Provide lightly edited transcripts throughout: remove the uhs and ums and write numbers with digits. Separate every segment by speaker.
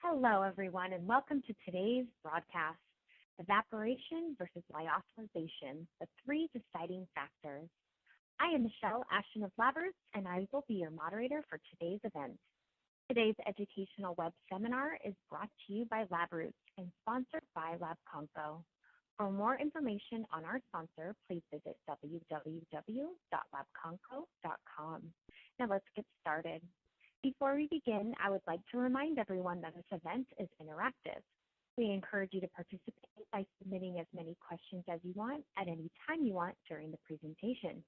Speaker 1: Hello, everyone, and welcome to today's broadcast, Evaporation versus Lyophilization, the three deciding factors. I am Michelle Ashton of LabRoots, and I will be your moderator for today's event. Today's educational web seminar is brought to you by LabRoots and sponsored by LabConco. For more information on our sponsor, please visit www.labconco.com. Now let's get started. Before we begin, I would like to remind everyone that this event is interactive. We encourage you to participate by submitting as many questions as you want at any time you want during the presentation.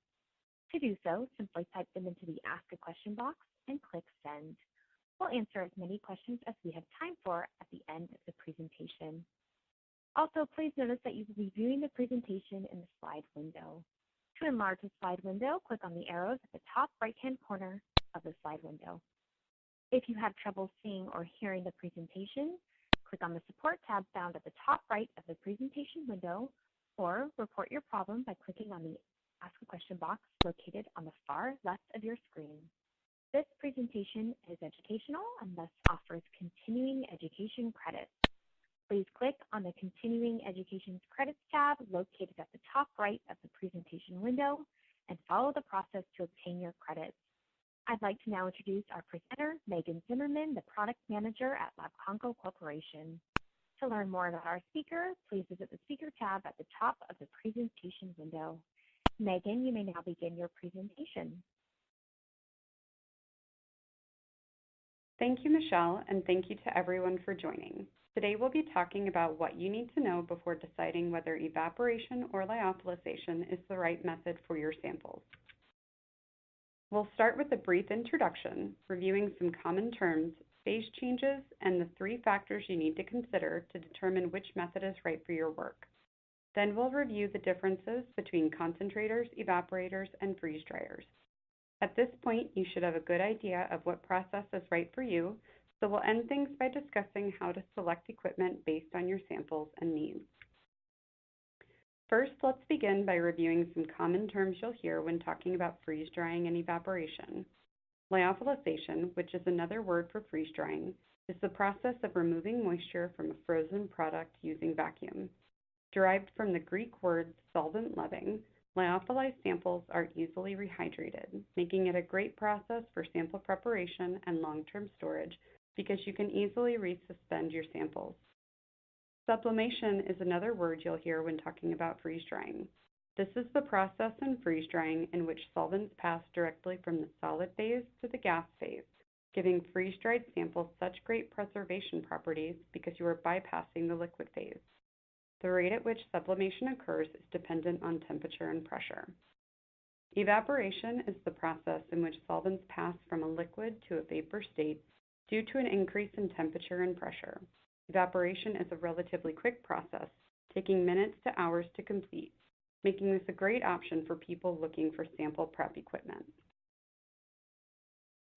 Speaker 1: To do so, simply type them into the Ask a Question box and click Send. We'll answer as many questions as we have time for at the end of the presentation. Also, please notice that you will be viewing the presentation in the slide window. To enlarge the slide window, click on the arrows at the top right-hand corner of the slide window. If you have trouble seeing or hearing the presentation, click on the Support tab found at the top right of the presentation window, or report your problem by clicking on the Ask a Question box located on the far left of your screen. This presentation is educational and thus offers continuing education credits. Please click on the Continuing Education Credits tab located at the top right of the presentation window and follow the process to obtain your credits. I'd like to now introduce our presenter, Megan Zimmerman, the Product Manager at LabConco Corporation. To learn more about our speaker, please visit the Speaker tab at the top of the presentation window. Megan, you may now begin your presentation.
Speaker 2: Thank you, Michelle, and thank you to everyone for joining. Today we'll be talking about what you need to know before deciding whether evaporation or lyophilization is the right method for your samples. We'll start with a brief introduction, reviewing some common terms, phase changes, and the three factors you need to consider to determine which method is right for your work. Then we'll review the differences between concentrators, evaporators, and freeze dryers. At this point, you should have a good idea of what process is right for you, so we'll end things by discussing how to select equipment based on your samples and needs. First, let's begin by reviewing some common terms you'll hear when talking about freeze drying and evaporation. Lyophilization, which is another word for freeze drying, is the process of removing moisture from a frozen product using vacuum. Derived from the Greek word solvent loving, lyophilized samples are easily rehydrated, making it a great process for sample preparation and long-term storage because you can easily resuspend your samples. Sublimation is another word you'll hear when talking about freeze drying. This is the process in freeze drying in which solvents pass directly from the solid phase to the gas phase, giving freeze-dried samples such great preservation properties because you are bypassing the liquid phase. The rate at which sublimation occurs is dependent on temperature and pressure. Evaporation is the process in which solvents pass from a liquid to a vapor state due to an increase in temperature and pressure. Evaporation is a relatively quick process, taking minutes to hours to complete, making this a great option for people looking for sample prep equipment.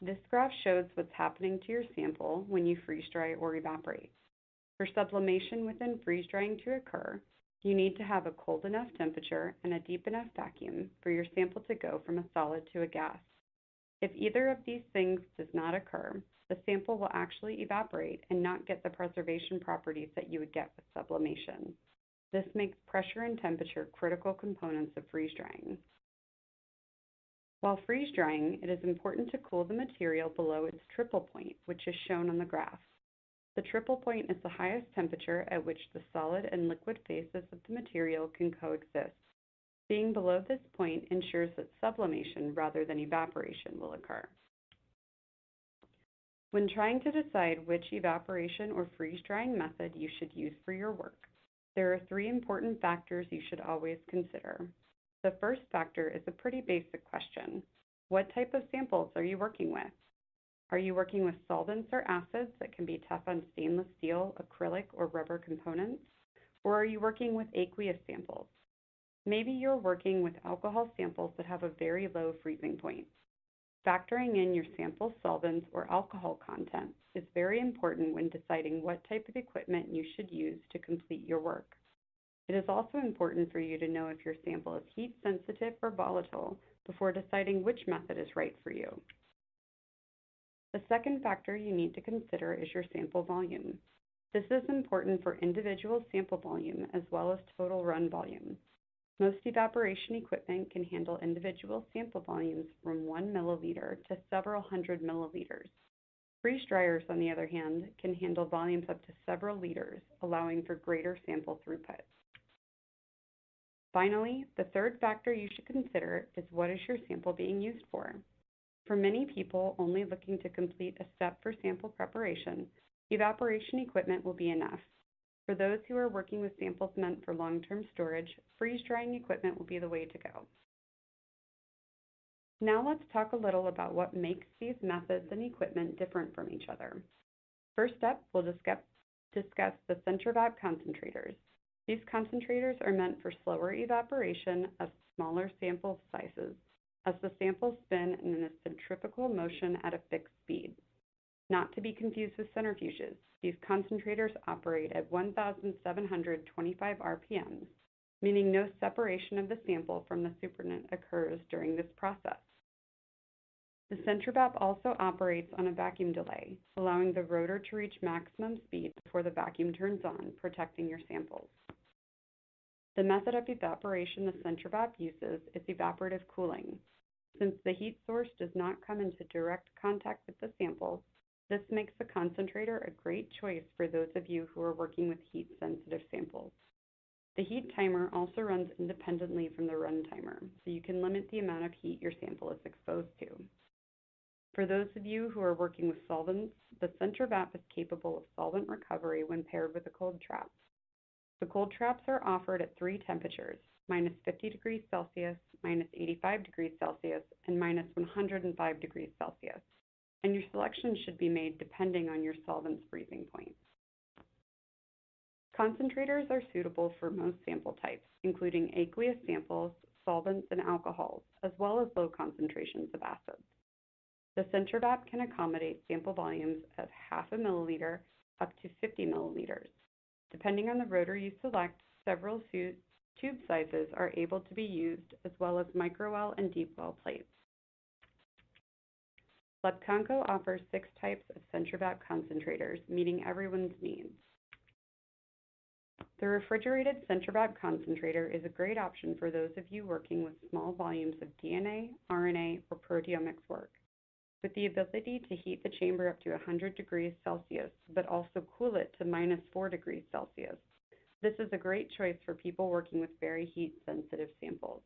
Speaker 2: This graph shows what's happening to your sample when you freeze dry or evaporate. For sublimation within freeze drying to occur, you need to have a cold enough temperature and a deep enough vacuum for your sample to go from a solid to a gas. If either of these things does not occur, the sample will actually evaporate and not get the preservation properties that you would get with sublimation. This makes pressure and temperature critical components of freeze drying. While freeze drying, it is important to cool the material below its triple point, which is shown on the graph. The triple point is the highest temperature at which the solid and liquid phases of the material can coexist. Being below this point ensures that sublimation rather than evaporation will occur. When trying to decide which evaporation or freeze drying method you should use for your work, there are three important factors you should always consider. The first factor is a pretty basic question. What type of samples are you working with? Are you working with solvents or acids that can be tough on stainless steel, acrylic, or rubber components? Or are you working with aqueous samples? Maybe you're working with alcohol samples that have a very low freezing point. Factoring in your sample solvents or alcohol content is very important when deciding what type of equipment you should use to complete your work. It is also important for you to know if your sample is heat sensitive or volatile before deciding which method is right for you. The second factor you need to consider is your sample volume. This is important for individual sample volume as well as total run volume. Most evaporation equipment can handle individual sample volumes from 1 milliliter to several hundred milliliters. Freeze dryers, on the other hand, can handle volumes up to several liters, allowing for greater sample throughput. Finally, the third factor you should consider is what is your sample being used for. For many people only looking to complete a step for sample preparation, evaporation equipment will be enough. For those who are working with samples meant for long-term storage, freeze drying equipment will be the way to go. Now let's talk a little about what makes these methods and equipment different from each other. First up, we'll discuss the CentriVap concentrators. These concentrators are meant for slower evaporation of smaller sample sizes, as the samples spin in a centrifugal motion at a fixed speed. Not to be confused with centrifuges, these concentrators operate at 1,725 RPMs, meaning no separation of the sample from the supernatant occurs during this process. The CentriVap also operates on a vacuum delay, allowing the rotor to reach maximum speed before the vacuum turns on, protecting your samples. The method of evaporation the CentriVap uses is evaporative cooling. Since the heat source does not come into direct contact with the sample, this makes the concentrator a great choice for those of you who are working with heat-sensitive samples. The heat timer also runs independently from the run timer, so you can limit the amount of heat your sample is exposed to. For those of you who are working with solvents, the CentriVap is capable of solvent recovery when paired with a cold trap. The cold traps are offered at 3 temperatures, minus 50 degrees Celsius, minus 85 degrees Celsius, and minus 105 degrees Celsius, and your selection should be made depending on your solvent's freezing point. Concentrators are suitable for most sample types, including aqueous samples, solvents, and alcohols, as well as low concentrations of acids. The CentriVap can accommodate sample volumes of half a milliliter up to 50 milliliters. Depending on the rotor you select, several tube sizes are able to be used, as well as microwell and deep well plates. LabConco offers 6 types of CentriVap concentrators, meeting everyone's needs. The Refrigerated Centri Vap concentrator is a great option for those of you working with small volumes of DNA, RNA, or proteomics work. With the ability to heat the chamber up to 100 degrees Celsius, but also cool it to minus 4 degrees Celsius, this is a great choice for people working with very heat-sensitive samples.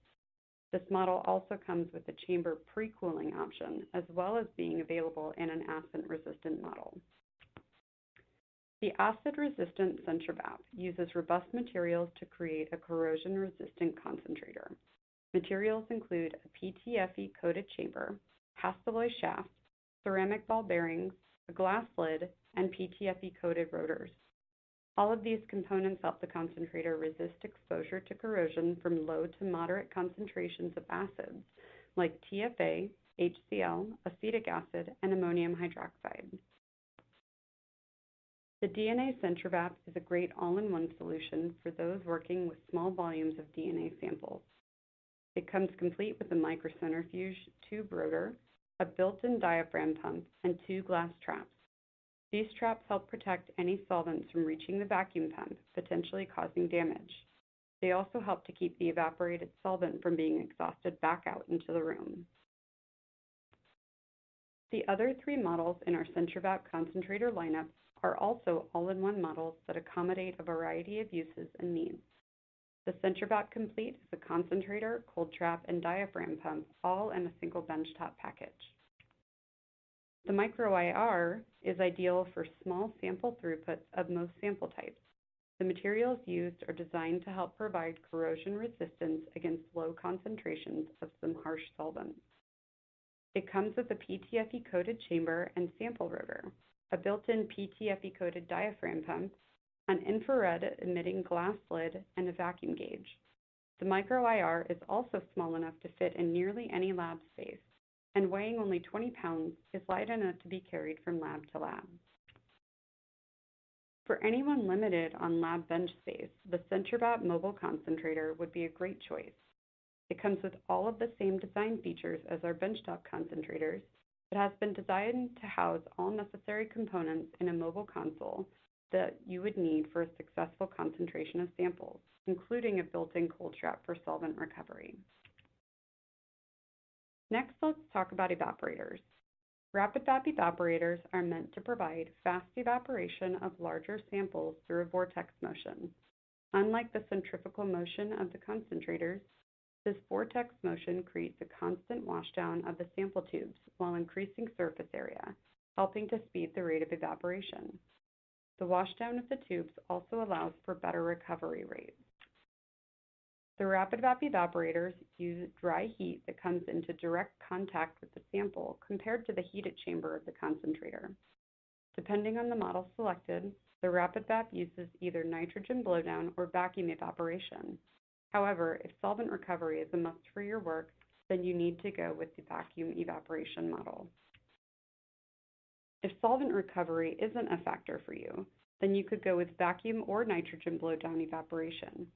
Speaker 2: This model also comes with a chamber pre-cooling option, as well as being available in an acid-resistant model. The acid-resistant CentriVap uses robust materials to create a corrosion-resistant concentrator. Materials include a PTFE-coated chamber, Hastelloy shaft, ceramic ball bearings, a glass lid, and PTFE-coated rotors. All of these components help the concentrator resist exposure to corrosion from low to moderate concentrations of acids like TFA, HCl, acetic acid, and ammonium hydroxide. The DNA CentriVap is a great all-in-one solution for those working with small volumes of DNA samples. It comes complete with a microcentrifuge tube rotor, a built-in diaphragm pump, and 2 glass traps. These traps help protect any solvents from reaching the vacuum pump, potentially causing damage. They also help to keep the evaporated solvent from being exhausted back out into the room. The other 3 models in our CentriVap concentrator lineup are also all-in-one models that accommodate a variety of uses and needs. The CentriVap Complete is a concentrator, cold trap, and diaphragm pump, all in a single benchtop package. The Micro-IR is ideal for small sample throughputs of most sample types. The materials used are designed to help provide corrosion resistance against low concentrations of some harsh solvents. It comes with a PTFE-coated chamber and sample rotor, a built-in PTFE-coated diaphragm pump, an infrared-emitting glass lid, and a vacuum gauge. The Micro-IR is also small enough to fit in nearly any lab space, and weighing only 20 pounds, is light enough to be carried from lab to lab. For anyone limited on lab bench space, the CentriVap mobile concentrator would be a great choice. It comes with all of the same design features as our benchtop concentrators, It has been designed to house all necessary components in a mobile console that you would need for a successful concentration of samples, including a built-in cold trap for solvent recovery. Next, let's talk about evaporators. RapidVap evaporators are meant to provide fast evaporation of larger samples through a vortex motion. Unlike the centrifugal motion of the concentrators, this vortex motion creates a constant washdown of the sample tubes while increasing surface area, helping to speed the rate of evaporation. The washdown of the tubes also allows for better recovery rates. The RapidVap evaporators use dry heat that comes into direct contact with the sample compared to the heated chamber of the concentrator. Depending on the model selected, the RapidVap uses either nitrogen blowdown or vacuum evaporation. However, if solvent recovery is a must for your work, then you need to go with the vacuum evaporation model. If solvent recovery isn't a factor for you, then you could go with vacuum or nitrogen blowdown evaporation.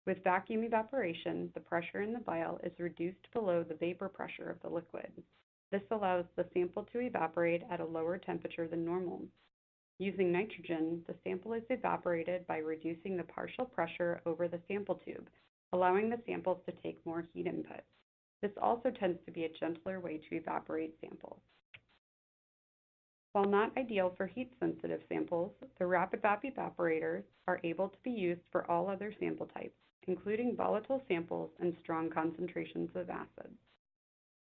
Speaker 2: With vacuum evaporation, the pressure in the vial is reduced below the vapor pressure of the liquid. This allows the sample to evaporate at a lower temperature than normal. Using nitrogen, the sample is evaporated by reducing the partial pressure over the sample tube, allowing the samples to take more heat input. This also tends to be a gentler way to evaporate samples. While not ideal for heat-sensitive samples, the RapidVap evaporators are able to be used for all other sample types, including volatile samples and strong concentrations of acids.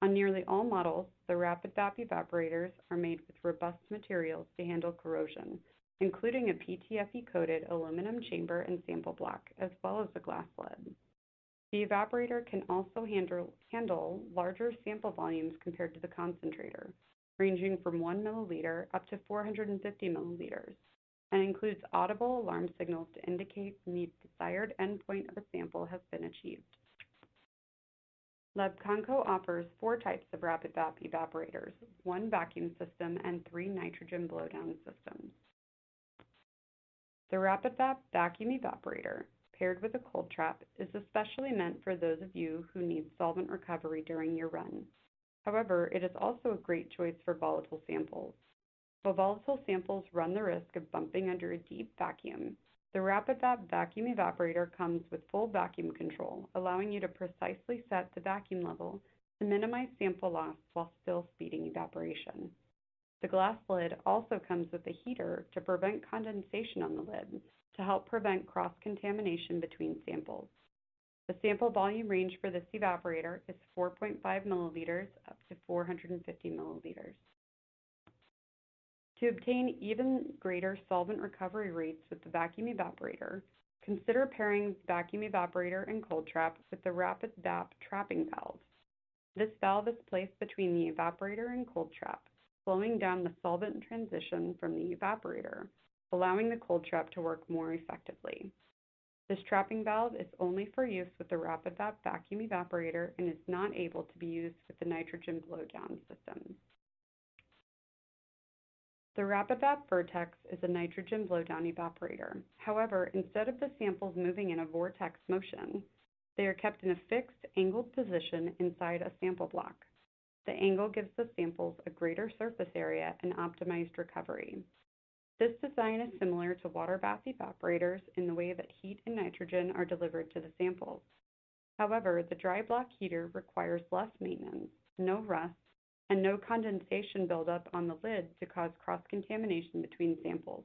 Speaker 2: On nearly all models, the RapidVap evaporators are made with robust materials to handle corrosion, including a PTFE-coated aluminum chamber and sample block, as well as a glass lid. The evaporator can also handle larger sample volumes compared to the concentrator, ranging from 1 milliliter up to 450 milliliters, and includes audible alarm signals to indicate when the desired endpoint of a sample has been achieved. LabConco offers 4 types of RapidVap evaporators, 1 vacuum system and 3 nitrogen blowdown systems. The RapidVap vacuum evaporator, paired with a cold trap, is especially meant for those of you who need solvent recovery during your run. However, it is also a great choice for volatile samples. While volatile samples run the risk of bumping under a deep vacuum, the RapidVap vacuum evaporator comes with full vacuum control, allowing you to precisely set the vacuum level to minimize sample loss while still speeding evaporation. The glass lid also comes with a heater to prevent condensation on the lid to help prevent cross-contamination between samples. The sample volume range for this evaporator is 4.5 milliliters up to 450 milliliters. To obtain even greater solvent recovery rates with the vacuum evaporator, consider pairing the vacuum evaporator and cold trap with the RapidVap trapping valve. This valve is placed between the evaporator and cold trap, slowing down the solvent transition from the evaporator, allowing the cold trap to work more effectively. This trapping valve is only for use with the RapidVap vacuum evaporator and is not able to be used with the nitrogen blowdown systems. The RapidVap Vertex is a nitrogen blowdown evaporator. However, instead of the samples moving in a vortex motion, they are kept in a fixed, angled position inside a sample block. The angle gives the samples a greater surface area and optimized recovery. This design is similar to water bath evaporators in the way that heat and nitrogen are delivered to the samples. However, the dry block heater requires less maintenance, no rust, and no condensation buildup on the lid to cause cross-contamination between samples.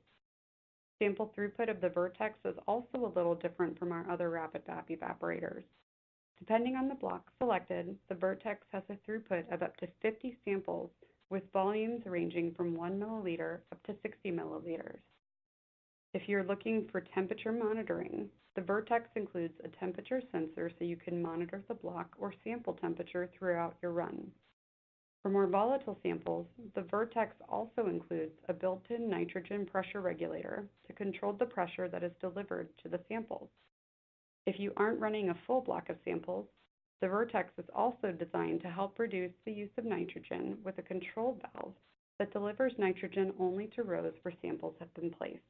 Speaker 2: Sample throughput of the Vertex is also a little different from our other RapidVap evaporators. Depending on the block selected, the Vertex has a throughput of up to 50 samples with volumes ranging from 1 milliliter up to 60 milliliters. If you're looking for temperature monitoring, the Vertex includes a temperature sensor so you can monitor the block or sample temperature throughout your run. For more volatile samples, the Vertex also includes a built-in nitrogen pressure regulator to control the pressure that is delivered to the samples. If you aren't running a full block of samples, the Vertex is also designed to help reduce the use of nitrogen with a control valve that delivers nitrogen only to rows where samples have been placed.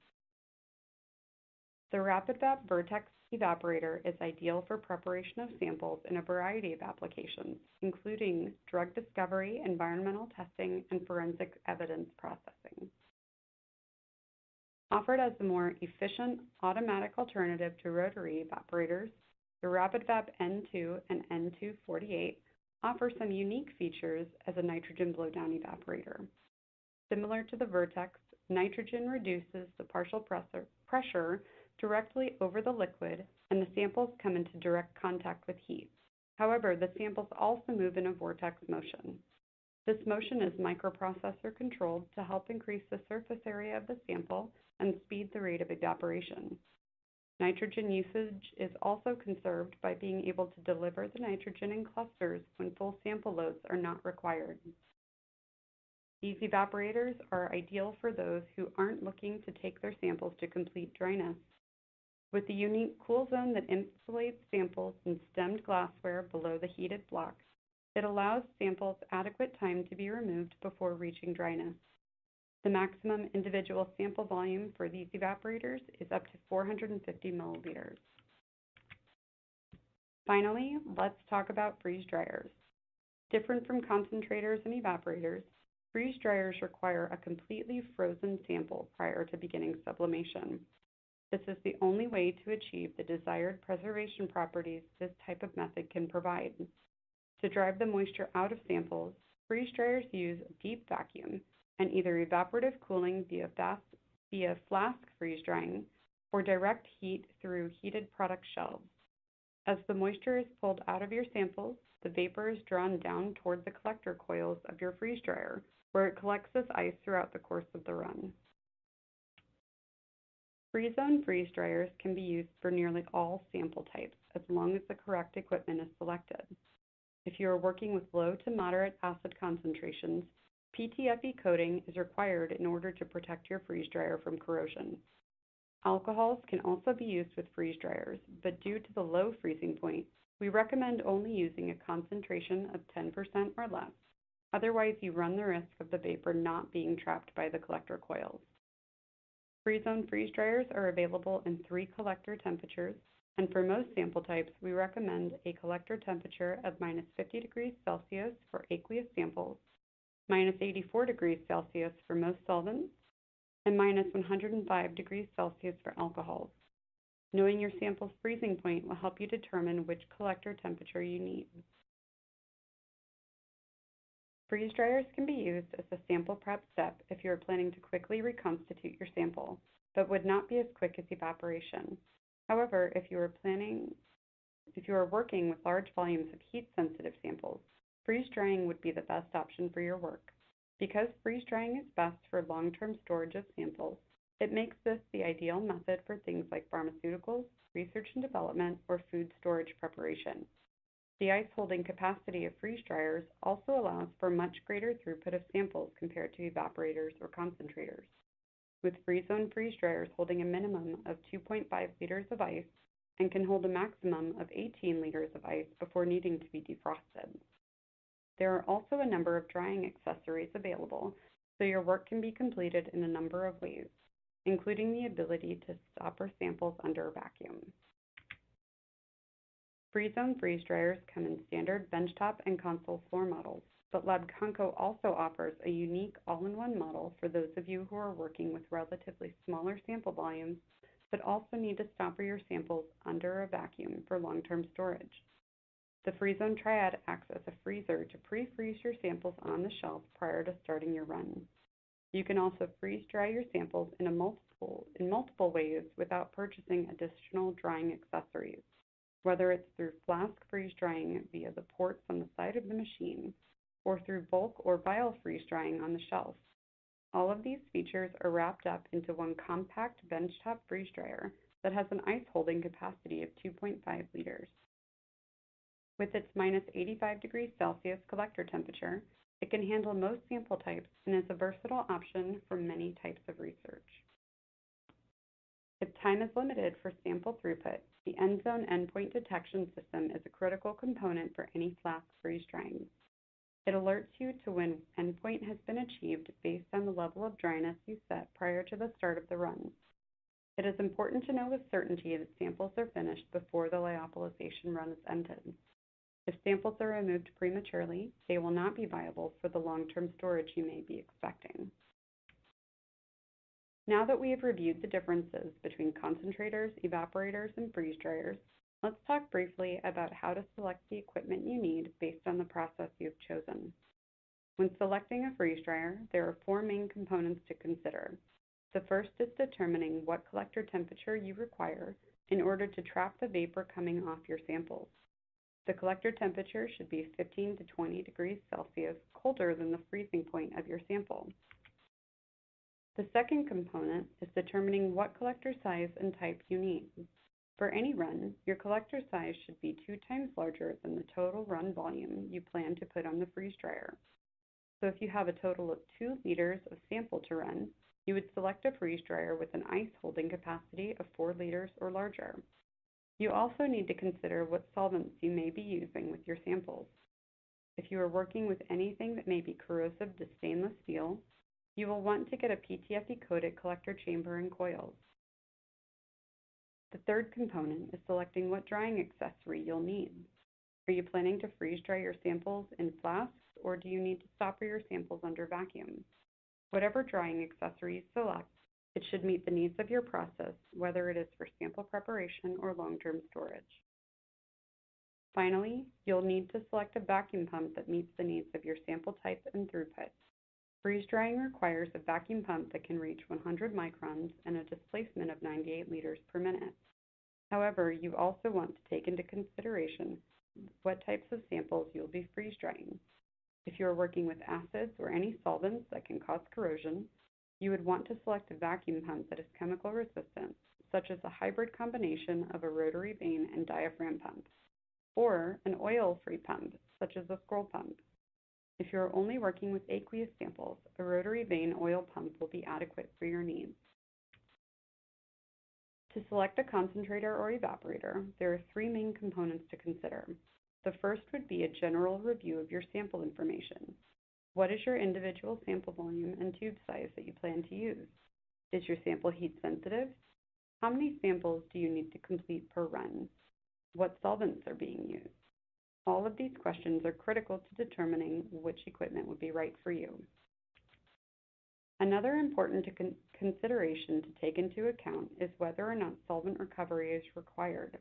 Speaker 2: The RapidVap Vertex Evaporator is ideal for preparation of samples in a variety of applications, including drug discovery, environmental testing, and forensic evidence processing. Offered as a more efficient automatic alternative to rotary evaporators, the RapidVap N2 and N248 offer some unique features as a nitrogen blowdown evaporator. Similar to the Vertex, nitrogen reduces the partial pressure directly over the liquid, and the samples come into direct contact with heat. However, the samples also move in a vortex motion. This motion is microprocessor controlled to help increase the surface area of the sample and speed the rate of evaporation. Nitrogen usage is also conserved by being able to deliver the nitrogen in clusters when full sample loads are not required. These evaporators are ideal for those who aren't looking to take their samples to complete dryness. With the unique cool zone that insulates samples in stemmed glassware below the heated block, it allows samples adequate time to be removed before reaching dryness. The maximum individual sample volume for these evaporators is up to 450 milliliters. Finally, let's talk about freeze dryers. Different from concentrators and evaporators, freeze dryers require a completely frozen sample prior to beginning sublimation. This is the only way to achieve the desired preservation properties this type of method can provide. To drive the moisture out of samples, freeze dryers use a deep vacuum and either evaporative cooling via flask freeze drying or direct heat through heated product shelves. As the moisture is pulled out of your samples, the vapor is drawn down toward the collector coils of your freeze dryer, where it collects as ice throughout the course of the run. FreeZone freeze dryers can be used for nearly all sample types as long as the correct equipment is selected. If you are working with low to moderate acid concentrations, PTFE coating is required in order to protect your freeze dryer from corrosion. Alcohols can also be used with freeze dryers, but due to the low freezing point, we recommend only using a concentration of 10% or less. Otherwise, you run the risk of the vapor not being trapped by the collector coils. FreeZone freeze dryers are available in 3 collector temperatures, and for most sample types, we recommend a collector temperature of -50 degrees Celsius for aqueous samples, -84 degrees Celsius for most solvents, and -105 degrees Celsius for alcohols. Knowing your sample's freezing point will help you determine which collector temperature you need. Freeze dryers can be used as a sample prep step if you are planning to quickly reconstitute your sample, but would not be as quick as evaporation. However, if you are working with large volumes of heat-sensitive samples, freeze drying would be the best option for your work. Because freeze drying is best for long-term storage of samples, it makes this the ideal method for things like pharmaceuticals, research and development, or food storage preparation. The ice holding capacity of freeze dryers also allows for much greater throughput of samples compared to evaporators or concentrators, with FreeZone freeze dryers holding a minimum of 2.5 liters of ice and can hold a maximum of 18 liters of ice before needing to be defrosted. There are also a number of drying accessories available, so your work can be completed in a number of ways, including the ability to stopper samples under a vacuum. FreeZone freeze dryers come in standard benchtop and console floor models, but LabConco also offers a unique all-in-one model for those of you who are working with relatively smaller sample volumes, but also need to stopper your samples under a vacuum for long-term storage. The FreeZone Triad acts as a freezer to pre-freeze your samples on the shelf prior to starting your run. You can also freeze dry your samples in multiple ways without purchasing additional drying accessories, whether it's through flask freeze drying via the ports on the side of the machine, or through bulk or vial freeze drying on the shelf. All of these features are wrapped up into one compact benchtop freeze dryer that has an ice holding capacity of 2.5 liters. With its -85 degrees Celsius collector temperature, it can handle most sample types and is a versatile option for many types of research. If time is limited for sample throughput, the EndZone endpoint detection system is a critical component for any flask freeze drying. It alerts you to when endpoint has been achieved based on the level of dryness you set prior to the start of the run. It is important to know with certainty that samples are finished before the lyophilization run is ended. If samples are removed prematurely, they will not be viable for the long-term storage you may be expecting. Now that we have reviewed the differences between concentrators, evaporators, and freeze dryers, let's talk briefly about how to select the equipment you need based on the process you have chosen. When selecting a freeze dryer, there are 4 main components to consider. The first is determining what collector temperature you require in order to trap the vapor coming off your samples. The collector temperature should be 15 to 20 degrees Celsius colder than the freezing point of your sample. The second component is determining what collector size and type you need. For any run, your collector size should be 2 times larger than the total run volume you plan to put on the freeze dryer. So if you have a total of 2 liters of sample to run, you would select a freeze dryer with an ice holding capacity of 4 liters or larger. You also need to consider what solvents you may be using with your samples. If you are working with anything that may be corrosive to stainless steel, you will want to get a PTFE-coated collector chamber and coils. The third component is selecting what drying accessory you'll need. Are you planning to freeze dry your samples in flasks, or do you need to stopper your samples under vacuum? Whatever drying accessory you select, it should meet the needs of your process, whether it is for sample preparation or long-term storage. Finally, you'll need to select a vacuum pump that meets the needs of your sample type and throughput. Freeze drying requires a vacuum pump that can reach 100 microns and a displacement of 98 liters per minute. However, you also want to take into consideration what types of samples you'll be freeze drying. If you are working with acids or any solvents that can cause corrosion, you would want to select a vacuum pump that is chemical resistant, such as a hybrid combination of a rotary vane and diaphragm pump, or an oil-free pump, such as a scroll pump. If you are only working with aqueous samples, a rotary vane oil pump will be adequate for your needs. To select a concentrator or evaporator, there are 3 main components to consider. The first would be a general review of your sample information. What is your individual sample volume and tube size that you plan to use? Is your sample heat sensitive? How many samples do you need to complete per run? What solvents are being used? All of these questions are critical to determining which equipment would be right for you. Another important consideration to take into account is whether or not solvent recovery is required.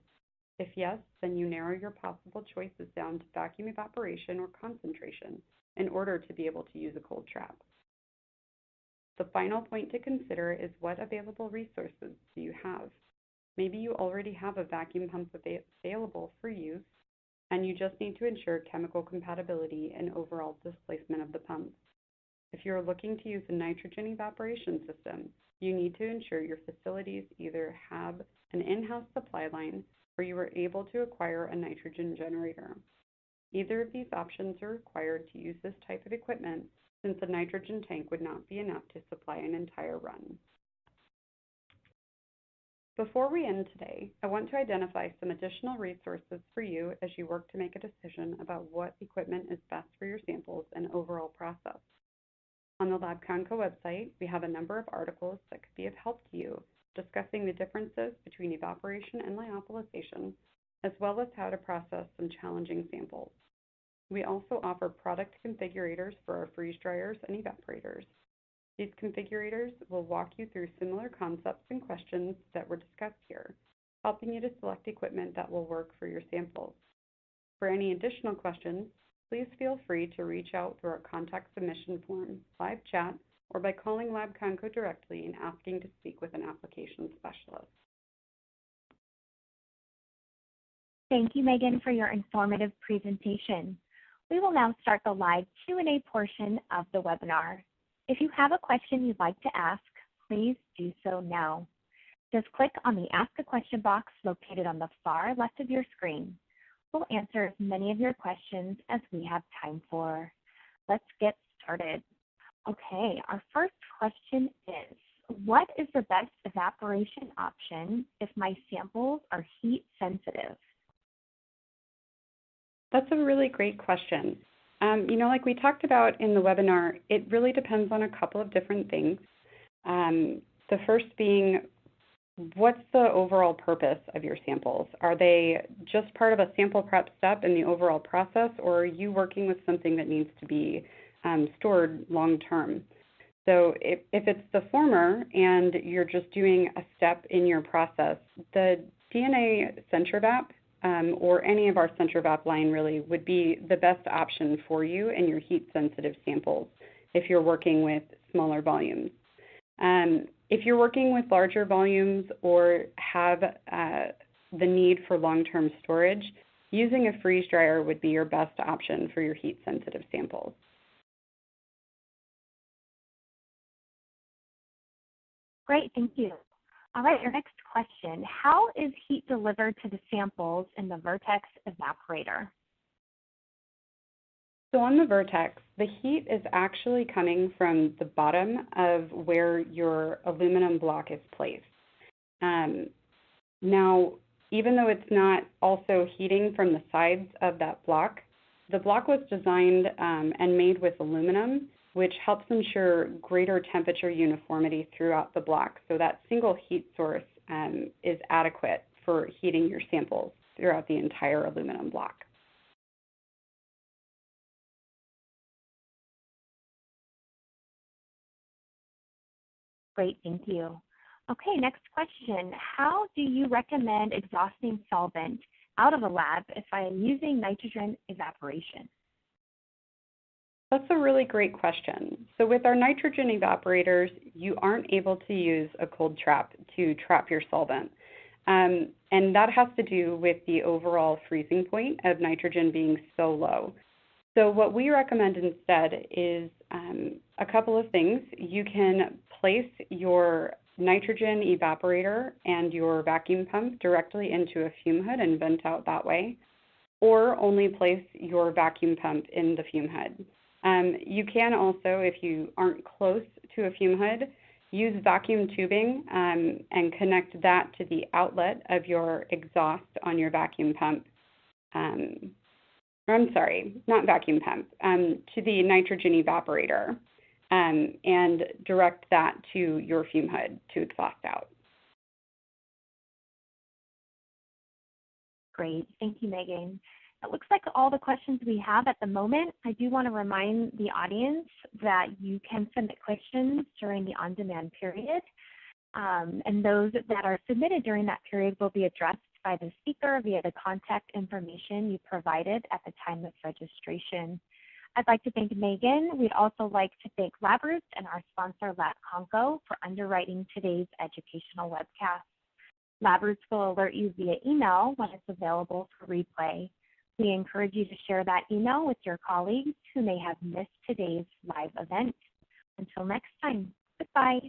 Speaker 2: If yes, then you narrow your possible choices down to vacuum evaporation or concentration in order to be able to use a cold trap. The final point to consider is what available resources do you have? Maybe you already have a vacuum pump available for use, and you just need to ensure chemical compatibility and overall displacement of the pump. If you are looking to use a nitrogen evaporation system, you need to ensure your facilities either have an in-house supply line or you are able to acquire a nitrogen generator. Either of these options are required to use this type of equipment, since a nitrogen tank would not be enough to supply an entire run. Before we end today, I want to identify some additional resources for you as you work to make a decision about what equipment is best for your samples and overall process. On the LabConco website, we have a number of articles that could be of help to you, discussing the differences between evaporation and lyophilization, as well as how to process some challenging samples. We also offer product configurators for our freeze dryers and evaporators. These configurators will walk you through similar concepts and questions that were discussed here, helping you to select equipment that will work for your samples. For any additional questions, please feel free to reach out through our contact submission form, live chat, or by calling LabConco directly and asking to speak with an application specialist.
Speaker 1: Thank you, Megan, for your informative presentation. We will now start the live Q&A portion of the webinar. If you have a question you'd like to ask, please do so now. Just click on the Ask a Question box located on the far left of your screen. We'll answer as many of your questions as we have time for. Let's get started. Okay, our first question is, what is the best evaporation option if my samples are heat sensitive?
Speaker 2: That's a really great question. Like we talked about in the webinar, it really depends on a couple of different things. The first being what's the overall purpose of your samples? Are they just part of a sample prep step in the overall process, or are you working with something that needs to be stored long term? So if it's the former and you're just doing a step in your process, the DNA CentriVap or any of our CentriVap line really would be the best option for you in your heat-sensitive samples if you're working with smaller volumes. If you're working with larger volumes or have the need for long-term storage, using a freeze dryer would be your best option for your heat-sensitive samples.
Speaker 1: Great, thank you. All right, our next question. How is heat delivered to the samples in the Vertex evaporator?
Speaker 2: So on the Vertex, the heat is actually coming from the bottom of where your aluminum block is placed. Now, even though it's not also heating from the sides of that block, the block was designed and made with aluminum, which helps ensure greater temperature uniformity throughout the block. So that single heat source is adequate for heating your samples throughout the entire aluminum block.
Speaker 1: Great, thank you. Okay, next question. How do you recommend exhausting solvent out of a lab if I am using nitrogen evaporation?
Speaker 2: That's a really great question. So with our nitrogen evaporators, you aren't able to use a cold trap to trap your solvent. And that has to do with the overall freezing point of nitrogen being so low. So what we recommend instead is a couple of things. You can place your nitrogen evaporator and your vacuum pump directly into a fume hood and vent out that way, or only place your vacuum pump in the fume hood. You can also, if you aren't close to a fume hood, use vacuum tubing and connect that to the outlet of your exhaust on your vacuum pump. I'm sorry, not vacuum pump, to the nitrogen evaporator and direct that to your fume hood to exhaust out.
Speaker 1: Great, thank you, Megan. It looks like all the questions we have at the moment. I do want to remind the audience that you can submit questions during the on-demand period, and those that are submitted during that period will be addressed by the speaker via the contact information you provided at the time of registration. I'd like to thank Megan. We'd also like to thank LabRoots and our sponsor, LabConco, for underwriting today's educational webcast. LabRoots will alert you via email when it's available for replay. We encourage you to share that email with your colleagues who may have missed today's live event. Until next time, goodbye.